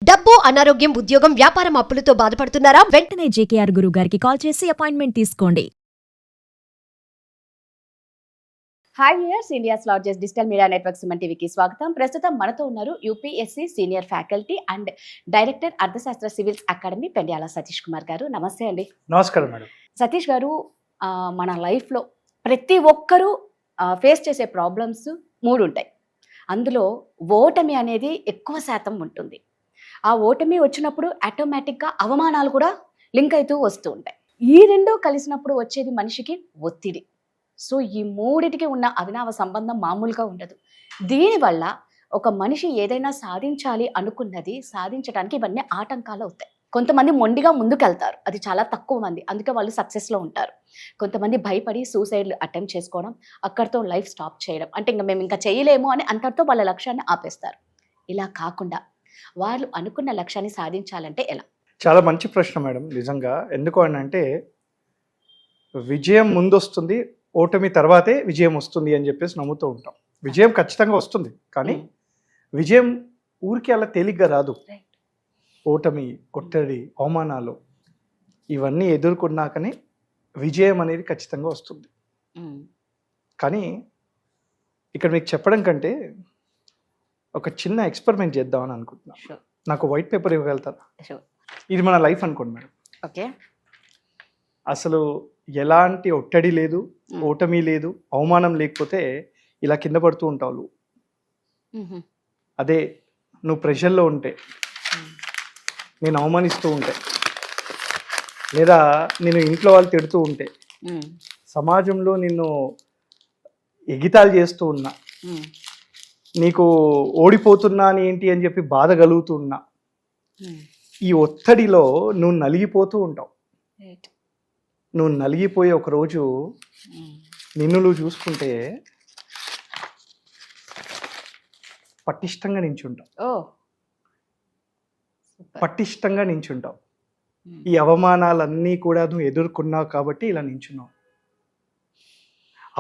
డబ్బు, అనారోగ్యం, ఉద్యోగం, వ్యాపారం అప్పులతో బాధపడుతున్నారా? వెంటనే జేకేఆర్ గురువు గారికి కాల్ చేసి అపాయింట్మెంట్ తీసుకోండి. Hi viewers, India's largest digital media network Suman టీవీకి స్వాగతం. ప్రస్తుతం మనతో ఉన్నారు UPSC senior faculty and director అర్థశాస్త్ర సివిల్స్ అకాడమీ పెండ్యాల సతీష్ కుమార్ గారు. నమస్తే అండి. నమస్కారం మేడం. సతీష్ గారు, మన లైఫ్లో ప్రతి ఒక్కరూ ఫేస్ చేసే ప్రాబ్లమ్స్ 3 ఉంటాయి. అందులో ఓటమి అనేది ఎక్కువ శాతం ఉంటుంది. ఆ ఓటమి వచ్చినప్పుడు ఆటోమేటిక్గా అవమానాలు కూడా లింక్ అవుతూ వస్తూ ఉంటాయి. ఈ రెండు కలిసినప్పుడు వచ్చేది మనిషికి ఒత్తిడి. సో ఈ మూడిటికి ఉన్న అవినావ సంబంధం మామూలుగా ఉండదు. దీనివల్ల ఒక మనిషి ఏదైనా సాధించాలి అనుకున్నది సాధించడానికి ఇవన్నీ ఆటంకాలు అవుతాయి. కొంతమంది మొండిగా ముందుకెళ్తారు, అది చాలా తక్కువ మంది, అందుకే వాళ్ళు సక్సెస్లో ఉంటారు. కొంతమంది భయపడి సూసైడ్ అటెంప్ట్ చేసుకోవడం, అక్కడితో లైఫ్ స్టాప్ చేయడం, అంటే ఇంకా మేము ఇంకా చేయలేము అని అంతటితో వాళ్ళ లక్ష్యాన్ని ఆపేస్తారు. ఇలా కాకుండా వాళ్ళు అనుకున్న లక్ష్యాన్ని సాధించాలంటే ఎలా? చాలా మంచి ప్రశ్న మేడం. నిజంగా ఎందుకు అని అంటే, విజయం ముందొస్తుంది, ఓటమి తర్వాతే విజయం వస్తుంది అని చెప్పేసి నమ్ముతూ ఉంటాం. విజయం ఖచ్చితంగా వస్తుంది, కానీ విజయం ఊరికి అలా తేలిగ్గా రాదు. ఓటమి, ఒత్తిడి, అవమానాలు ఇవన్నీ ఎదుర్కొన్నాకనే విజయం అనేది ఖచ్చితంగా వస్తుంది. కానీ ఇక్కడ మీకు చెప్పడం కంటే ఒక చిన్న ఎక్స్పెరిమెంట్ చేద్దామని అనుకుంటున్నాను. నాకు వైట్ పేపర్ ఇవ్వగలుగుతారా? ఇది మన లైఫ్ అనుకోండి మేడం. ఓకే. అసలు ఎలాంటి ఒత్తిడి లేదు, ఓటమి లేదు, అవమానం లేకపోతే ఇలా కింద పడుతూ ఉంటావు. అదే నువ్వు ప్రెషర్లో ఉంటే, నేను అవమానిస్తూ ఉంటే, లేదా నేను ఇంట్లో వాళ్ళు తిడుతూ ఉంటే, సమాజంలో నిన్ను ఎగితాలు చేస్తూ ఉన్నా, నీకు ఓడిపోతున్నా అని ఏంటి అని చెప్పి బాధ కలుగుతూ ఉన్నా, ఈ ఒత్తిడిలో నువ్వు నలిగిపోతూ ఉంటావు. నువ్వు నలిగిపోయే ఒకరోజు నిన్ను నువ్వు చూసుకుంటే పటిష్టంగా నించుంటావు. పటిష్టంగా నించుంటావు. ఈ అవమానాలన్నీ కూడా నువ్వు ఎదుర్కొన్నావు కాబట్టి ఇలా నించున్నావు.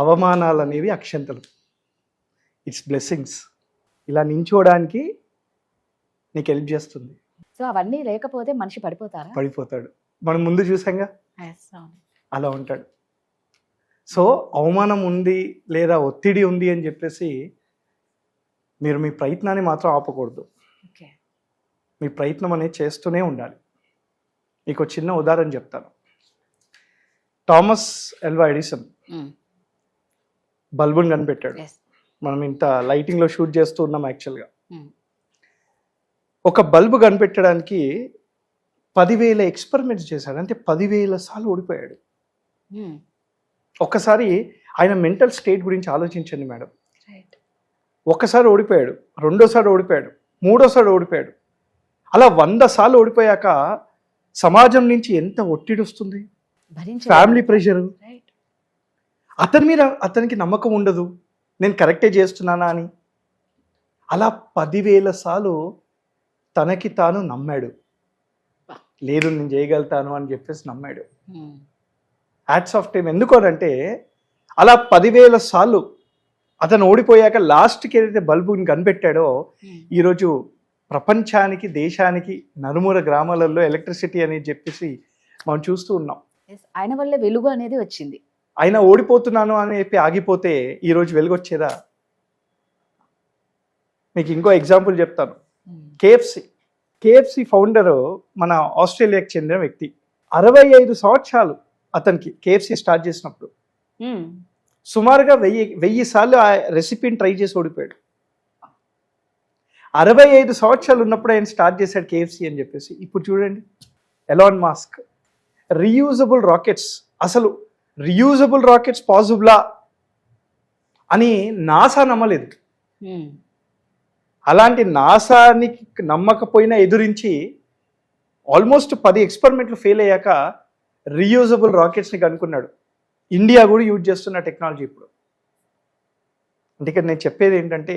అవమానాలు అనేవి అక్షంతలు, ఇట్స్ బ్లెస్సింగ్స్. ఇలా నించోడానికి నీకు హెల్ప్ చేస్తుంది. సో అవన్నీ లేకపోతే మనిషి పడిపోతాడు. మనం ముందు చూసాంగా, అలా ఉంటాడు. సో అవమానం ఉంది లేదా ఒత్తిడి ఉంది అని చెప్పేసి మీరు మీ ప్రయత్నాన్ని మాత్రం ఆపకూడదు. మీ ప్రయత్నం అనేది చేస్తూనే ఉండాలి. మీకు ఒక చిన్న ఉదాహరణ చెప్తాను. థామస్ ఆల్వా ఎడిసన్ బల్బుని కనిపెట్టాడు. మనం ఇంత లైటింగ్లో షూట్ చేస్తూ ఉన్నాం. యాక్చువల్గా ఒక బల్బు కనిపెట్టడానికి 10,000 ఎక్స్పెరిమెంట్స్ చేశాడు. అంటే 10,000 సార్లు ఓడిపోయాడు. ఒక్కసారి ఆయన మెంటల్ స్టేట్ గురించి ఆలోచించండి మేడం. ఒక్కసారి ఓడిపోయాడు, రెండోసారి ఓడిపోయాడు, మూడోసారి ఓడిపోయాడు. అలా 100 సార్లు ఓడిపోయాక సమాజం నుంచి ఎంత ఒత్తిడి వస్తుంది, ఫ్యామిలీ ప్రెషర్, అతని మీద అతనికి నమ్మకం ఉండదు, నేను కరెక్టే చేస్తున్నానా అని. అలా 10,000 సార్లు తనకి తాను నమ్మాడు. లేదు నేను చేయగలుగుతాను అని చెప్పేసి నమ్మాడు. Hats off time. ఎందుకు అంటే అలా 10,000 సార్లు అతను ఓడిపోయాక లాస్ట్కి ఏదైతే బల్బుని కనిపెట్టాడో, ఈరోజు ప్రపంచానికి, దేశానికి నలుమూల గ్రామాలలో ఎలక్ట్రిసిటీ అనేది చెప్పేసి మనం చూస్తూ ఉన్నాం. ఆయన వల్ల వెలుగు అనేది వచ్చింది. ఆయన ఓడిపోతున్నాను అని చెప్పి ఆగిపోతే ఈరోజు వెలుగు వచ్చేదా? మీకు ఇంకో ఎగ్జాంపుల్ చెప్తాను. కేఎఫ్సి ఫౌండరు మన ఆస్ట్రేలియాకి చెందిన వ్యక్తి. 65 సంవత్సరాలు అతనికి కేఎఫ్సి స్టార్ట్ చేసినప్పుడు. సుమారుగా 1000 సార్లు ఆ రెసిపీని ట్రై చేసి ఓడిపోయాడు. 65 సంవత్సరాలు ఉన్నప్పుడు ఆయన స్టార్ట్ చేశాడు కేఎఫ్సి అని చెప్పేసి. ఇప్పుడు చూడండి, ఎలాన్ మాస్క్ రీయూజబుల్ రాకెట్స్, అసలు రీయూజబుల్ రాకెట్స్ పాసిబులా అని నాసా నమ్మలేదు. అలాంటి నాసాని నమ్మకపోయినా ఎదురించి ఆల్మోస్ట్ 10 ఎక్స్పెరిమెంట్లు ఫెయిల్ అయ్యాక రీయూజబుల్ రాకెట్స్ని కనుక్కున్నాడు. ఇండియా కూడా యూజ్ చేస్తున్న టెక్నాలజీ ఇప్పుడు. అంటే ఇక్కడ నేను చెప్పేది ఏంటంటే,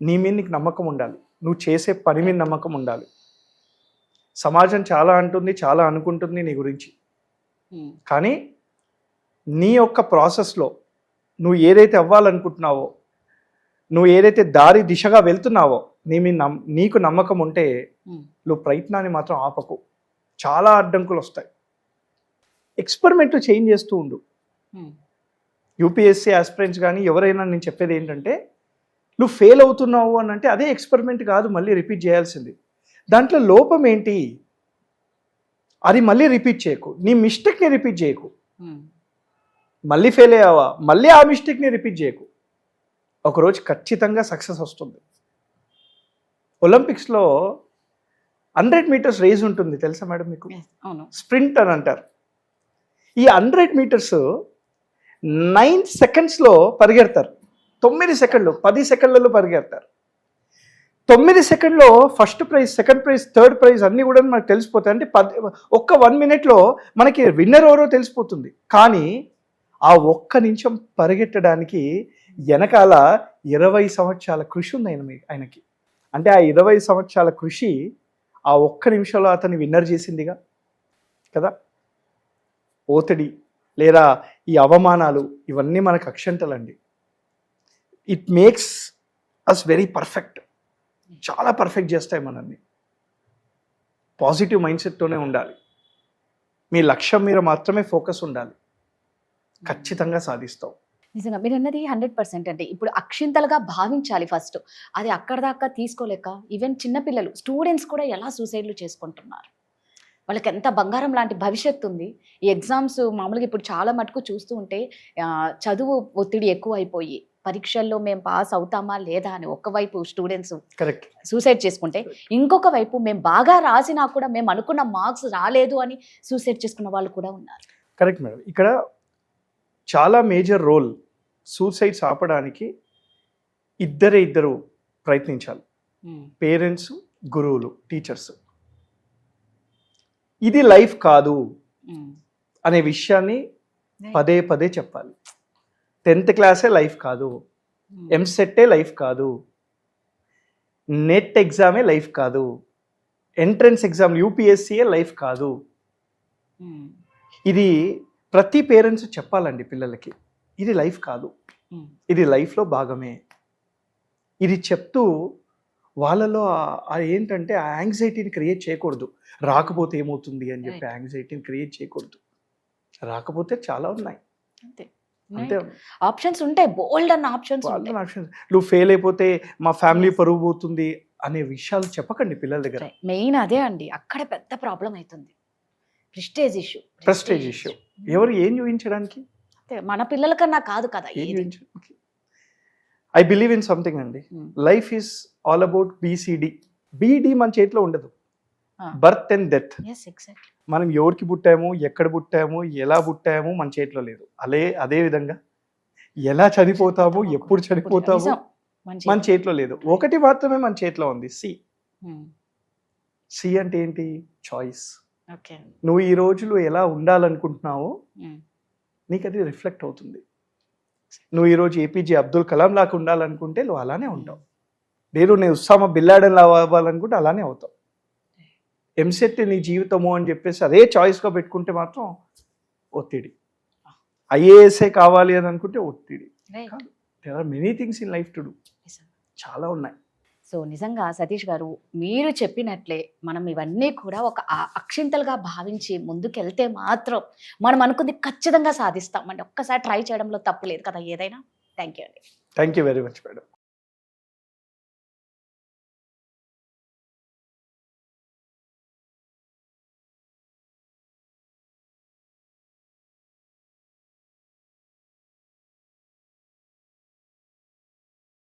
నీ మీద నీకు నమ్మకం ఉండాలి, నువ్వు చేసే పని మీద నమ్మకం ఉండాలి. సమాజం చాలా అంటుంది, చాలా అనుకుంటుంది నీ గురించి, కానీ నీ యొక్క ప్రాసెస్లో నువ్వు ఏదైతే అవ్వాలనుకుంటున్నావో, నువ్వు ఏదైతే దారి దిశగా వెళ్తున్నావో నీకు నమ్మకం ఉంటే ఉమ్, నువ్వు ప్రయత్నాన్ని మాత్రం ఆపకు. చాలా అడ్డంకులు వస్తాయి. ఎక్స్పెరిమెంట్ చేంజ్ చేస్తూ ఉండు. ఉమ్, యూపీఎస్సీ ఆస్పిరెంట్స్ కానీ ఎవరైనా నేను చెప్పేది ఏంటంటే, నువ్వు ఫెయిల్ అవుతున్నావు అని అంటే అదే ఎక్స్పెరిమెంట్ కాదు, మళ్ళీ రిపీట్ చేయాల్సింది. దాంట్లో లోపం ఏంటి అది మళ్ళీ రిపీట్ చేయకు. నీ మిస్టేక్ని రిపీట్ చేయకు. ఉమ్, మళ్ళీ ఫెయిల్ అయ్యావా, మళ్ళీ ఆ మిస్టేక్ని రిపీట్ చేయకు. ఒకరోజు ఖచ్చితంగా సక్సెస్ వస్తుంది. ఒలింపిక్స్లో 100 మీటర్స్ రేస్ ఉంటుంది తెలుసా మేడం మీకు? yes, అవును. స్ప్రింట్ అని అంటారు. ఈ 100 మీటర్స్ 9 సెకండ్స్లో పరిగెడతారు. 9 సెకండ్లు, 10 సెకండ్లలో పరిగెడతారు. 9 సెకండ్లో first prize, second prize, third prize అన్నీ కూడా మనకు తెలిసిపోతాయి. అంటే ఒక్క 1 మినిట్లో మనకి విన్నర్ ఎవరో తెలిసిపోతుంది. కానీ ఆ ఒక్క నిమిషం పరిగెట్టడానికి వెనకాల 20 సంవత్సరాల కృషి ఉంది ఆయనకి. అంటే ఆ 20 సంవత్సరాల కృషి ఆ ఒక్క నిమిషంలో అతన్ని విన్నర్ చేసిందిగా కదా. ఒత్తిడి లేదా ఈ అవమానాలు ఇవన్నీ మనకు అక్షంతలండి. It makes us very perfect. చాలా పర్ఫెక్ట్ చేస్తాయి మనల్ని. పాజిటివ్ మైండ్ సెట్తోనే ఉండాలి. మీ లక్ష్యం మీద మాత్రమే ఫోకస్ ఉండాలి. ఖచ్చితంగా సాధిస్తావు. నిజంగా మీరు అన్నది 100% అంటే ఇప్పుడు అక్షింతలుగా భావించాలి ఫస్ట్. అది అక్కడ దాకా తీసుకోలేక ఈవెన్ చిన్నపిల్లలు, స్టూడెంట్స్ కూడా ఎలా సూసైడ్లు చేసుకుంటున్నారు. వాళ్ళకి ఎంత బంగారం లాంటి భవిష్యత్తు ఉంది. ఈ ఎగ్జామ్స్ మామూలుగా ఇప్పుడు చాలా మటుకు చూస్తూ ఉంటే చదువు ఒత్తిడి ఎక్కువ అయిపోయి పరీక్షల్లో మేము పాస్ అవుతామా లేదా అని ఒకవైపు స్టూడెంట్స్ కరెక్ట్ సూసైడ్ చేసుకుంటే, ఇంకొక వైపు మేము బాగా రాసినా కూడా మేము అనుకున్న మార్క్స్ రాలేదు అని సూసైడ్ చేసుకున్న వాళ్ళు కూడా ఉన్నారు. Correct madam. ఇక్కడ చాలా మేజర్ రోల్ సూసైడ్స్ ఆపడానికి ఇద్దరు ప్రయత్నించాలి. పేరెంట్స్, గురువులు, టీచర్స్. ఇది లైఫ్ కాదు అనే విషయాన్ని పదే పదే చెప్పాలి. 10th క్లాసే లైఫ్ కాదు, ఎంసెట్టే లైఫ్ కాదు, నెట్ ఎగ్జామే లైఫ్ కాదు, ఎంట్రన్స్ ఎగ్జామ్ యూపీఎస్సీయే లైఫ్ కాదు. ఇది ప్రతి పేరెంట్స్ చెప్పాలండి పిల్లలకి. ఇది లైఫ్ కాదు, ఇది లైఫ్లో భాగమే. ఇది చెప్తూ వాళ్ళలో ఏంటంటే ఆ యాంగ్జైటీని క్రియేట్ చేయకూడదు. రాకపోతే ఏమవుతుంది అని చెప్పి యాంగ్జైటీని క్రియేట్ చేయకూడదు. రాకపోతే చాలా ఉన్నాయి, అంతే అంతే. ఆప్షన్స్ ఉంటాయి, బోల్డ్ అన్న ఆప్షన్స్ ఉంటాయి. నువ్వు ఫెయిల్ అయిపోతే మా ఫ్యామిలీ పరువు పోతుంది అనే విషయాలు చెప్పకండి పిల్లల దగ్గర. మెయిన్ అదే అండి, అక్కడ పెద్ద ప్రాబ్లం అవుతుంది. Prestige issue. ఎవరు ఏం చూపించడానికి? మన పిల్లల కన్నా కాదు కదా. ఐ బిలీవ్ ఇన్ సంథింగ్ అండి. Life is all about BCD. BD మన చేతిలో ఉండదు. Birth and death. మనం ఎవరికి పుట్టాము, ఎక్కడ పుట్టాము, ఎలా పుట్టాము మన చేతిలో లేదు. అదే విధంగా ఎలా చనిపోతాము, ఎప్పుడు చనిపోతాము మన చేతిలో లేదు. ఒకటి మాత్రమే మన చేతిలో ఉంది, సి అంటే ఏంటి? చాయిస్. నువ్వు ఈ రోజులు ఎలా ఉండాలనుకుంటున్నావో నీకు అది రిఫ్లెక్ట్ అవుతుంది. నువ్వు ఈరోజు APJ అబ్దుల్ కలాం లాగా ఉండాలనుకుంటే నువ్వు అలానే ఉంటావు. నేను ఉస్సామా బిల్లాడన్ లా అవ్వాలనుకుంటే అలానే అవుతావు. ఎంసెట్ నీ జీవితము అని చెప్పేసి అదే చాయిస్గా పెట్టుకుంటే మాత్రం ఒత్తిడి. IASఏ కావాలి అని అనుకుంటే ఒత్తిడి. There are many things in life to do. చాలా ఉన్నాయి. సో నిజంగా సతీష్ గారు మీరు చెప్పినట్లే మనం ఇవన్నీ కూడా ఒక అక్షింతలుగా భావించి ముందుకెళ్తే మాత్రం మనం అనుకుంది ఖచ్చితంగా సాధిస్తాం. అంటే ఒక్కసారి ట్రై చేయడంలో తప్పు లేదు కదా ఏదైనా. థ్యాంక్ యూ అండి. Thank you very much madam.